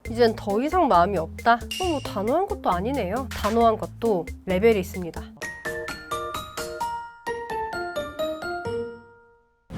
이젠 더 이상 마음이 없다? 뭐 단호한 것도 아니네요. 단호한 것도 레벨이 있습니다.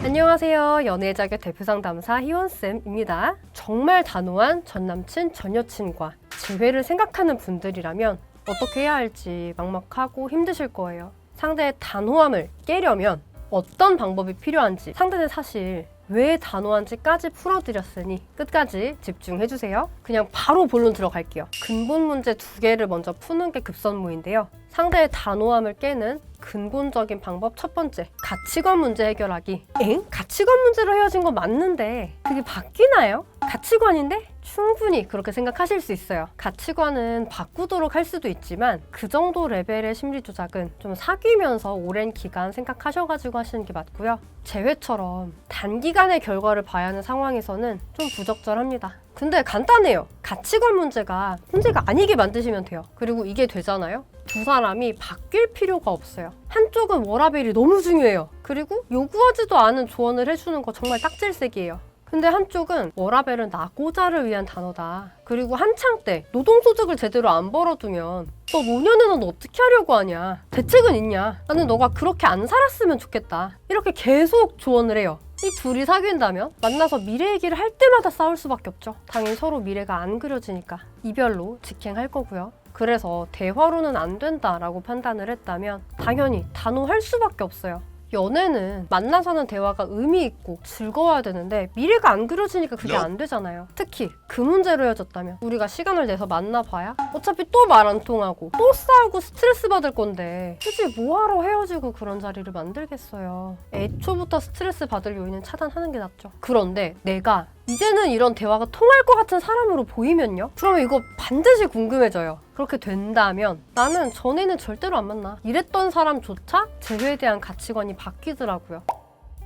안녕하세요. 연애 자격 대표 상담사 희원쌤입니다. 정말 단호한 전 남친, 전 여친과 재회를 생각하는 분들이라면 어떻게 해야 할지 막막하고 힘드실 거예요. 상대의 단호함을 깨려면 어떤 방법이 필요한지, 상대는 사실 왜 단호한지까지 풀어드렸으니 끝까지 집중해주세요. 그냥 바로 본론 들어갈게요. 근본 문제 2개를 먼저 푸는 게 급선무인데요. 상대의 단호함을 깨는 근본적인 방법 첫 번째, 가치관 문제 해결하기. 엥? 가치관 문제로 헤어진 건 맞는데 그게 바뀌나요? 가치관인데? 충분히 그렇게 생각하실 수 있어요. 가치관은 바꾸도록 할 수도 있지만 그 정도 레벨의 심리 조작은 좀 사귀면서 오랜 기간 생각하셔가지고 하시는 게 맞고요. 재회처럼 단기간의 결과를 봐야 하는 상황에서는 좀 부적절합니다. 근데 간단해요. 가치관 문제가 아니게 만드시면 돼요. 그리고 이게 되잖아요. 두 사람이 바뀔 필요가 없어요. 한쪽은 워라밸이 너무 중요해요. 그리고 요구하지도 않은 조언을 해주는 거 정말 딱질색이에요. 근데 한쪽은 워라밸은 나고자를 위한 단어다. 그리고 한창 때 노동소득을 제대로 안 벌어두면 너 노년에는 어떻게 하려고 하냐? 대책은 있냐? 나는 너가 그렇게 안 살았으면 좋겠다. 이렇게 계속 조언을 해요. 이 둘이 사귄다면 만나서 미래 얘기를 할 때마다 싸울 수밖에 없죠. 당연히 서로 미래가 안 그려지니까 이별로 직행할 거고요. 그래서 대화로는 안 된다라고 판단을 했다면 당연히 단호할 수밖에 없어요. 연애는 만나서는 대화가 의미 있고 즐거워야 되는데 미래가 안 그려지니까 그게 안 되잖아요. 특히 그 문제로 헤어졌다면 우리가 시간을 내서 만나봐야 어차피 또 말 안 통하고 또 싸우고 스트레스 받을 건데 굳이 뭐하러 헤어지고 그런 자리를 만들겠어요. 애초부터 스트레스 받을 요인은 차단하는 게 낫죠. 그런데 내가 이제는 이런 대화가 통할 것 같은 사람으로 보이면요? 그러면 이거 반드시 궁금해져요. 그렇게 된다면 나는 전에는 절대로 안 만나. 이랬던 사람조차 재회에 대한 가치관이 바뀌더라고요.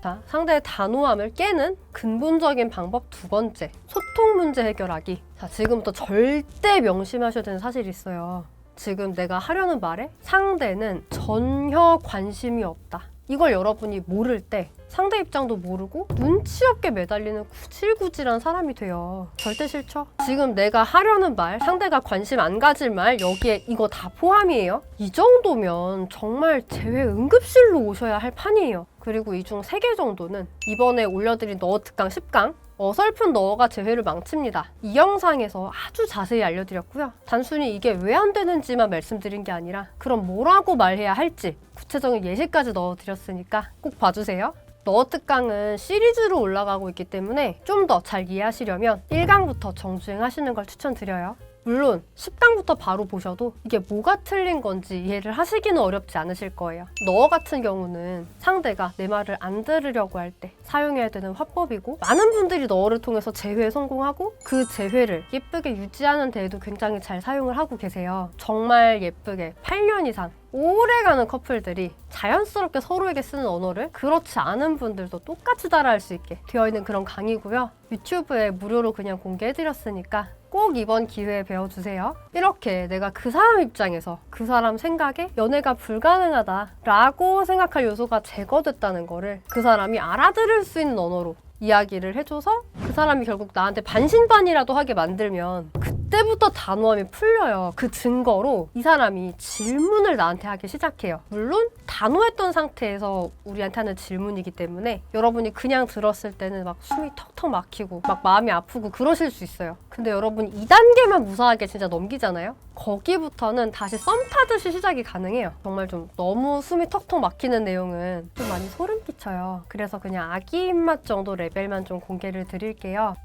자, 상대의 단호함을 깨는 근본적인 방법 2번째, 소통 문제 해결하기. 자, 지금부터 절대 명심하셔야 되는 사실이 있어요. 지금 내가 하려는 말에 상대는 전혀 관심이 없다. 이걸 여러분이 모를 때 상대 입장도 모르고 눈치 없게 매달리는 구질구질한 사람이 돼요. 절대 싫죠? 지금 내가 하려는 말, 상대가 관심 안 가질 말, 여기에 이거 다 포함이에요. 이 정도면 정말 재회 응급실로 오셔야 할 판이에요. 그리고 이 중 3개 정도는 이번에 올려드린 너어 특강 10강 어설픈 너어가 재회를 망칩니다. 이 영상에서 아주 자세히 알려드렸고요. 단순히 이게 왜 안 되는지만 말씀드린 게 아니라 그럼 뭐라고 말해야 할지 구체적인 예시까지 넣어드렸으니까 꼭 봐주세요. 너어 특강은 시리즈로 올라가고 있기 때문에 좀 더 잘 이해하시려면 1강부터 정주행하시는 걸 추천드려요. 물론 10강부터 바로 보셔도 이게 뭐가 틀린 건지 이해를 하시기는 어렵지 않으실 거예요. 너어 같은 경우는 상대가 내 말을 안 들으려고 할 때 사용해야 되는 화법이고 많은 분들이 너어를 통해서 재회에 성공하고 그 재회를 예쁘게 유지하는 데에도 굉장히 잘 사용을 하고 계세요. 정말 예쁘게 8년 이상 오래가는 커플들이 자연스럽게 서로에게 쓰는 언어를 그렇지 않은 분들도 똑같이 따라할 수 있게 되어 있는 그런 강의고요. 유튜브에 무료로 그냥 공개해드렸으니까 꼭 이번 기회에 배워주세요. 이렇게 내가 그 사람 입장에서 그 사람 생각에 연애가 불가능하다라고 생각할 요소가 제거됐다는 거를 그 사람이 알아들을 수 있는 언어로 이야기를 해줘서 그 사람이 결국 나한테 반신반의라도 하게 만들면 그때부터 단호함이 풀려요. 그 증거로 이 사람이 질문을 나한테 하기 시작해요. 물론 단호했던 상태에서 우리한테 하는 질문이기 때문에 여러분이 그냥 들었을 때는 막 숨이 턱턱 막히고 막 마음이 아프고 그러실 수 있어요. 근데 여러분 2단계만 무사하게 진짜 넘기잖아요? 거기부터는 다시 썸 타듯이 시작이 가능해요. 정말 좀 너무 숨이 턱턱 막히는 내용은 좀 많이 소름 끼쳐요. 그래서 그냥 아기 입맛 정도 레벨만 좀 공개를 드릴게요.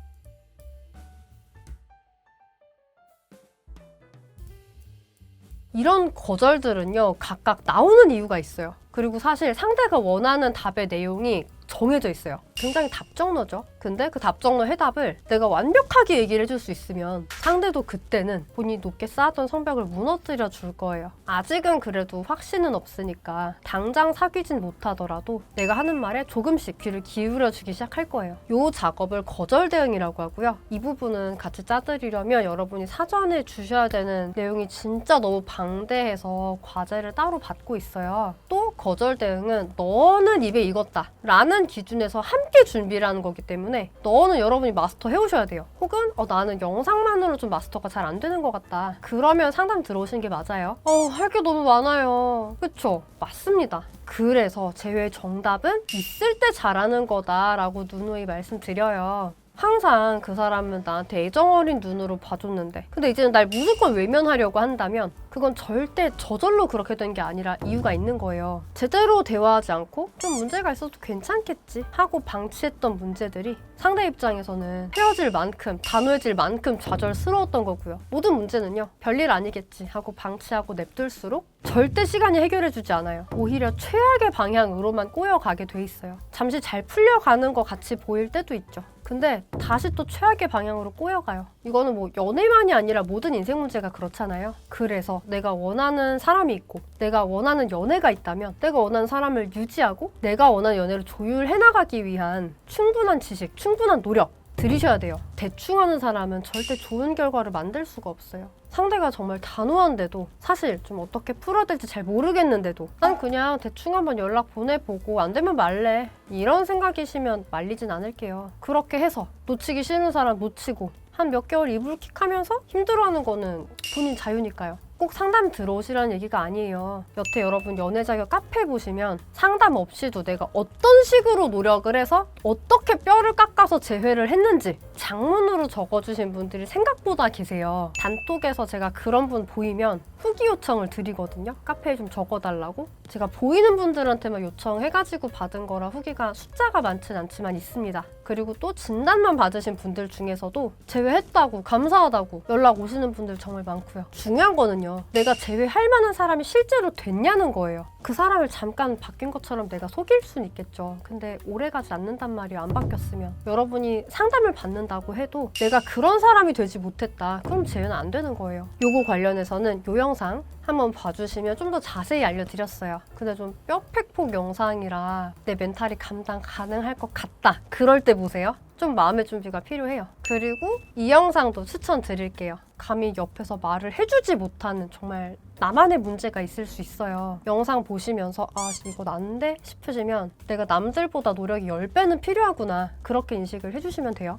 이런 거절들은요, 각각 나오는 이유가 있어요. 그리고 사실 상대가 원하는 답의 내용이 정해져 있어요. 굉장히 답정너죠. 근데 그 답정너 해답을 내가 완벽하게 얘기를 해줄 수 있으면 상대도 그때는 본인이 높게 쌓았던 성벽을 무너뜨려 줄 거예요. 아직은 그래도 확신은 없으니까 당장 사귀진 못하더라도 내가 하는 말에 조금씩 귀를 기울여 주기 시작할 거예요. 이 작업을 거절 대응이라고 하고요. 이 부분은 같이 짜드리려면 여러분이 사전에 주셔야 되는 내용이 진짜 너무 방대해서 과제를 따로 받고 있어요. 또 거절 대응은 너는 입에 익었다 라는 기준에서 한 함께 준비를 하는 거기 때문에 너는 여러분이 마스터 해오셔야 돼요. 혹은 나는 영상만으로 좀 마스터가 잘 안 되는 것 같다. 그러면 상담 들어오시는 게 맞아요. 할 게 너무 많아요. 그쵸? 맞습니다. 그래서 제외 정답은 있을 때 잘하는 거다라고 누누이 말씀드려요. 항상 그 사람은 나한테 애정 어린 눈으로 봐줬는데 근데 이제는 날 무조건 외면하려고 한다면 그건 절대 저절로 그렇게 된 게 아니라 이유가 있는 거예요. 제대로 대화하지 않고 좀 문제가 있어도 괜찮겠지 하고 방치했던 문제들이 상대 입장에서는 헤어질 만큼 단호해질 만큼 좌절스러웠던 거고요. 모든 문제는요 별일 아니겠지 하고 방치하고 냅둘수록 절대 시간이 해결해주지 않아요. 오히려 최악의 방향으로만 꼬여가게 돼 있어요. 잠시 잘 풀려가는 것 같이 보일 때도 있죠. 근데 다시 또 최악의 방향으로 꼬여가요. 이거는 뭐 연애만이 아니라 모든 인생 문제가 그렇잖아요. 그래서 내가 원하는 사람이 있고 내가 원하는 연애가 있다면 내가 원하는 사람을 유지하고 내가 원하는 연애를 조율해 나가기 위한 충분한 지식, 충분한 노력 들이셔야 돼요. 대충 하는 사람은 절대 좋은 결과를 만들 수가 없어요. 상대가 정말 단호한데도 사실 좀 어떻게 풀어야 될지 잘 모르겠는데도 난 그냥 대충 한번 연락 보내보고 안 되면 말래 이런 생각이시면 말리진 않을게요. 그렇게 해서 놓치기 싫은 사람 놓치고 한 몇 개월 이불킥하면서 힘들어하는 거는 본인 자유니까요. 꼭 상담 들어오시라는 얘기가 아니에요. 여태 여러분 연애 자격 카페 보시면 상담 없이도 내가 어떤 식으로 노력을 해서 어떻게 뼈를 깎아서 재회를 했는지 장문으로 적어주신 분들이 생각보다 계세요. 단톡에서 제가 그런 분 보이면 후기 요청을 드리거든요. 카페에 좀 적어달라고. 제가 보이는 분들한테만 요청해가지고 받은 거라 후기가 숫자가 많진 않지만 있습니다. 그리고 또 진단만 받으신 분들 중에서도 제외했다고 감사하다고 연락 오시는 분들 정말 많고요. 중요한 거는요. 내가 제외할 만한 사람이 실제로 됐냐는 거예요. 그 사람을 잠깐 바뀐 것처럼 내가 속일 수는 있겠죠. 근데 오래가지 않는단 말이에요. 안 바뀌었으면. 여러분이 상담을 받는다고 해도 내가 그런 사람이 되지 못했다. 그럼 제외는 안 되는 거예요. 요거 관련해서는 요 영상 한번 봐주시면 좀 더 자세히 알려드렸어요. 근데 좀 뼈팩폭 영상이라 내 멘탈이 감당 가능할 것 같다. 그럴 때 보세요. 좀 마음의 준비가 필요해요. 그리고 이 영상도 추천드릴게요. 감히 옆에서 말을 해주지 못하는 정말 나만의 문제가 있을 수 있어요. 영상 보시면서 이거 난데 싶으시면 내가 남들보다 노력이 10배는 필요하구나. 그렇게 인식을 해주시면 돼요.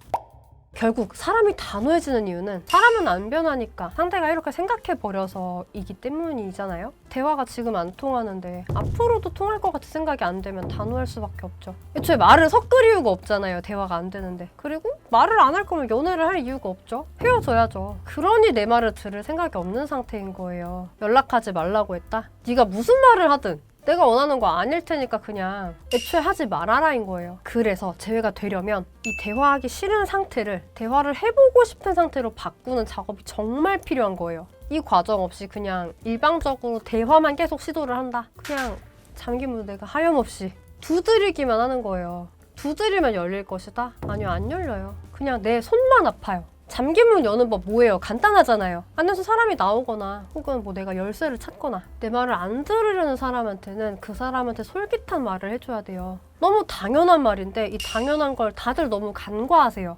결국 사람이 단호해지는 이유는 사람은 안 변하니까 상대가 이렇게 생각해버려서이기 때문이잖아요. 대화가 지금 안 통하는데 앞으로도 통할 것 같은 생각이 안 되면 단호할 수밖에 없죠. 애초에 말을 섞을 이유가 없잖아요. 대화가 안 되는데. 그리고 말을 안 할 거면 연애를 할 이유가 없죠. 헤어져야죠. 그러니 내 말을 들을 생각이 없는 상태인 거예요. 연락하지 말라고 했다? 네가 무슨 말을 하든 내가 원하는 거 아닐 테니까 그냥 애초에 하지 말아라인 거예요. 그래서 재회가 되려면 이 대화하기 싫은 상태를 대화를 해보고 싶은 상태로 바꾸는 작업이 정말 필요한 거예요. 이 과정 없이 그냥 일방적으로 대화만 계속 시도를 한다. 그냥 잠긴 문 내가 하염없이 두드리기만 하는 거예요. 두드리면 열릴 것이다? 아니요, 안 열려요. 그냥 내 손만 아파요. 잠긴 문 여는 법 뭐예요? 간단하잖아요. 안에서 사람이 나오거나 혹은 뭐 내가 열쇠를 찾거나 내 말을 안 들으려는 사람한테는 그 사람한테 솔깃한 말을 해줘야 돼요. 너무 당연한 말인데 이 당연한 걸 다들 너무 간과하세요.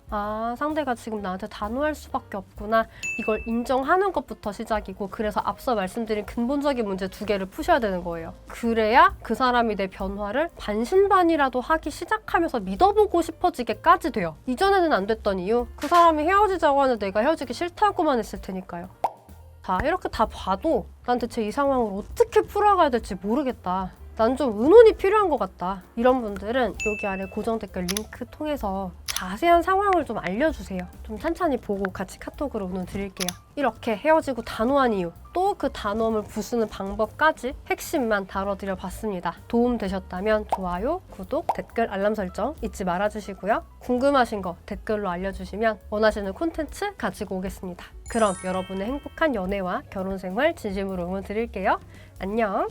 상대가 지금 나한테 단호할 수밖에 없구나. 이걸 인정하는 것부터 시작이고 그래서 앞서 말씀드린 근본적인 문제 2개를 푸셔야 되는 거예요. 그래야 그 사람이 내 변화를 반신반의라도 하기 시작하면서 믿어보고 싶어지게까지 돼요. 이전에는 안 됐던 이유 그 사람이 헤어지자고 하는데 내가 헤어지기 싫다고만 했을 테니까요. 자, 이렇게 다 봐도 난 대체 이 상황을 어떻게 풀어가야 될지 모르겠다. 난 좀 의논이 필요한 것 같다. 이런 분들은 여기 아래 고정 댓글 링크 통해서 자세한 상황을 좀 알려주세요. 좀 찬찬히 보고 같이 카톡으로 의논 드릴게요. 이렇게 헤어지고 단호한 이유, 또 그 단호함을 부수는 방법까지 핵심만 다뤄드려 봤습니다. 도움 되셨다면 좋아요, 구독, 댓글, 알람 설정 잊지 말아주시고요. 궁금하신 거 댓글로 알려주시면 원하시는 콘텐츠 가지고 오겠습니다. 그럼 여러분의 행복한 연애와 결혼 생활 진심으로 응원 드릴게요. 안녕!